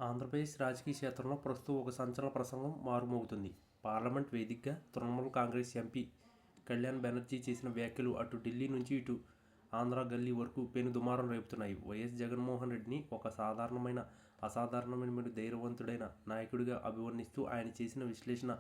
ఆంధ్రప్రదేశ్ రాజకీయ క్షేత్రంలో ప్రస్తుతం ఒక సంచలన ప్రసంగం మారుమోగుతుంది. పార్లమెంట్ వేదికగా తృణమూల్ కాంగ్రెస్ ఎంపీ కళ్యాణ్ బెనర్జీ చేసిన వ్యాఖ్యలు అటు ఢిల్లీ నుంచి ఇటు ఆంధ్ర గల్లీ వరకు పెను దుమారం రేపుతున్నాయి. వైఎస్ జగన్మోహన్ రెడ్డిని ఒక అసాధారణమైన ధైర్యవంతుడైన నాయకుడిగా అభివర్ణిస్తూ ఆయన చేసిన విశ్లేషణ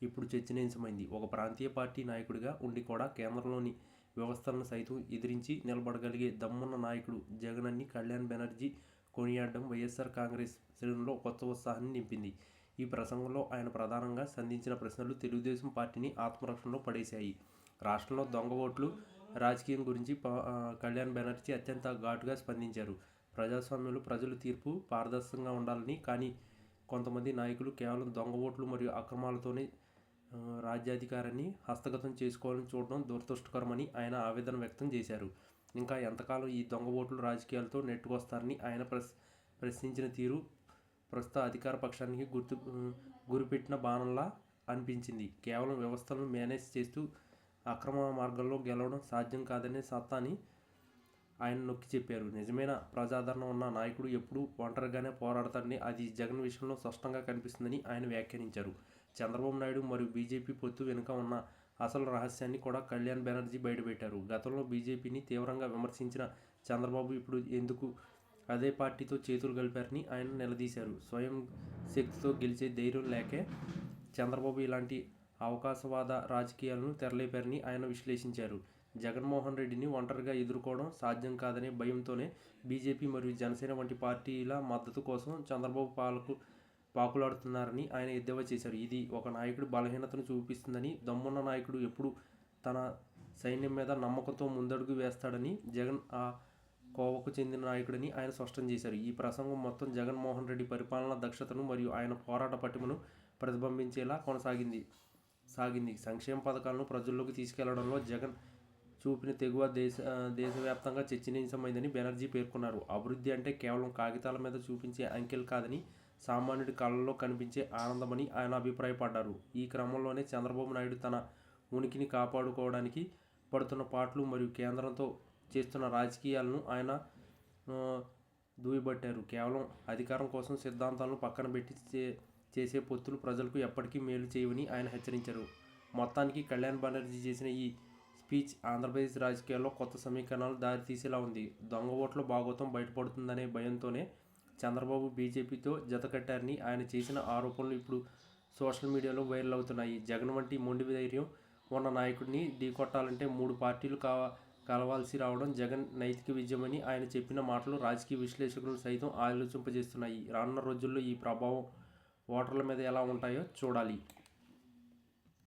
ఇప్పుడు చర్చనీయాంశమైంది. ఒక ప్రాంతీయ పార్టీ నాయకుడిగా ఉండి కూడా కేంద్రంలోని వ్యవస్థలను సైతం ఎదిరించి నిలబడగలిగే దమ్మున్న నాయకుడు జగన్ అని కళ్యాణ్ బెనర్జీ కొనియాడడం వైఎస్ఆర్ కాంగ్రెస్ శ్రేణుల్లో కొత్త ఉత్సాహాన్ని నింపింది. ఈ ప్రసంగంలో ఆయన ప్రధానంగా సంధించిన ప్రశ్నలు తెలుగుదేశం పార్టీని ఆత్మరక్షణలో పడేశాయి. రాష్ట్రంలో దొంగ ఓట్లు రాజకీయం గురించి కళ్యాణ్ బెనర్జీ అత్యంత ఘాటుగా స్పందించారు. ప్రజాస్వామ్యంలో ప్రజల తీర్పు పారదర్శకంగా ఉండాలని, కానీ కొంతమంది నాయకులు కేవలం దొంగ ఓట్లు మరియు అక్రమాలతోనే రాజ్యాధికారాన్ని హస్తగతం చేసుకోవాలని చూడడం దురదృష్టకరమని ఆయన ఆవేదన వ్యక్తం చేశారు. ఇంకా ఎంతకాలం ఈ దొంగ ఓట్లు రాజకీయాలతో నెట్టుకొస్తారని ఆయన ప్రశ్నించిన తీరు ప్రస్తుత అధికార పక్షానికి గురిపెట్టిన బాణంలా అనిపించింది. కేవలం వ్యవస్థలను మేనేజ్ చేస్తూ అక్రమ మార్గంలో గెలవడం సాధ్యం కాదనే సత్తాని ఆయన నొక్కి చెప్పారు. నిజమైన ప్రజాదరణ ఉన్న నాయకుడు ఎప్పుడూ ఒంటరిగానే పోరాడతాడని అది జగన్ విషయంలో స్పష్టంగా కనిపిస్తుందని ఆయన వ్యాఖ్యానించారు. చంద్రబాబు నాయుడు మరియు బీజేపీ పొత్తు వెనుక ఉన్న అసలు రహస్యాన్ని కూడా కళ్యాణ్ బెనర్జీ బయటపెట్టారు. గతంలో బీజేపీని తీవ్రంగా విమర్శించిన చంద్రబాబు ఇప్పుడు ఎందుకు అదే పార్టీతో చేతులు కలిపారని ఆయన నిలదీశారు. స్వయం శక్తితో గెలిచే ధైర్యం లేకే చంద్రబాబు ఇలాంటి అవకాశవాద రాజకీయాలను తెరలేపారని ఆయన విశ్లేషించారు. జగన్మోహన్ రెడ్డిని ఒంటరిగా ఎదుర్కోవడం సాధ్యం కాదనే భయంతోనే బీజేపీ మరియు జనసేన వంటి పార్టీల మద్దతు కోసం చంద్రబాబు పాకులాడుతున్నారని ఆయన ఎద్దేవా చేశారు. ఇది ఒక నాయకుడి బలహీనతను చూపిస్తుందని, దమ్మున్న నాయకుడు ఎప్పుడు తన సైన్యం మీద నమ్మకంతో ముందడుగు వేస్తాడని, జగన్ ఆ కోవకు చెందిన నాయకుడని ఆయన స్పష్టం చేశారు. ఈ ప్రసంగం మొత్తం జగన్మోహన్ రెడ్డి పరిపాలనా దక్షతను మరియు ఆయన పోరాట పటిమను ప్రతిబింబించేలా సాగింది. సంక్షేమ పథకాలను ప్రజల్లోకి తీసుకెళ్లడంలో జగన్ చూపిన తెగువ దేశవ్యాప్తంగా చర్చనీయాంశమైందని బెనర్జీ పేర్కొన్నారు. అభివృద్ధి అంటే కేవలం కాగితాల మీద చూపించే అంకెలు కాదని, సామాన్యుడి కళ్ళల్లో కనిపించే ఆనందమని ఆయన అభిప్రాయపడ్డారు. ఈ క్రమంలోనే చంద్రబాబు నాయుడు తన ఉనికిని కాపాడుకోవడానికి పడుతున్న పాట్లు మరియు కేంద్రంతో చేస్తున్న రాజకీయాలను ఆయన దుయ్యబట్టారు. కేవలం అధికారం కోసం సిద్ధాంతాలను పక్కన పెట్టి చేసే పొత్తులు ప్రజలకు ఎప్పటికీ మేలు చేయవని ఆయన హెచ్చరించారు. మొత్తానికి కళ్యాణ్ బెనర్జీ చేసిన ఈ స్పీచ్ ఆంధ్రప్రదేశ్ రాజకీయాల్లో కొత్త సమీకరణాలు దారితీసేలా ఉంది. దొంగ ఓట్ల భాగోతం బయటపడుతుందనే భయంతోనే చంద్రబాబు బీజేపీతో జతకట్టారని ఆయన చేసిన ఆరోపణలు ఇప్పుడు సోషల్ మీడియాలో వైరల్ అవుతున్నాయి. జగన్ వంటి మొండి ధైర్యం ఉన్న నాయకుడిని ఢీకొట్టాలంటే 3 పార్టీలు కలవాల్సి రావడం జగన్ నైతిక విజయమని ఆయన చెప్పిన మాటలు రాజకీయ విశ్లేషకులను సైతం ఆలోచింపజేస్తున్నాయి. రానున్న రోజుల్లో ఈ ప్రభావం ఓటర్ల మీద ఎలా ఉంటాయో చూడాలి.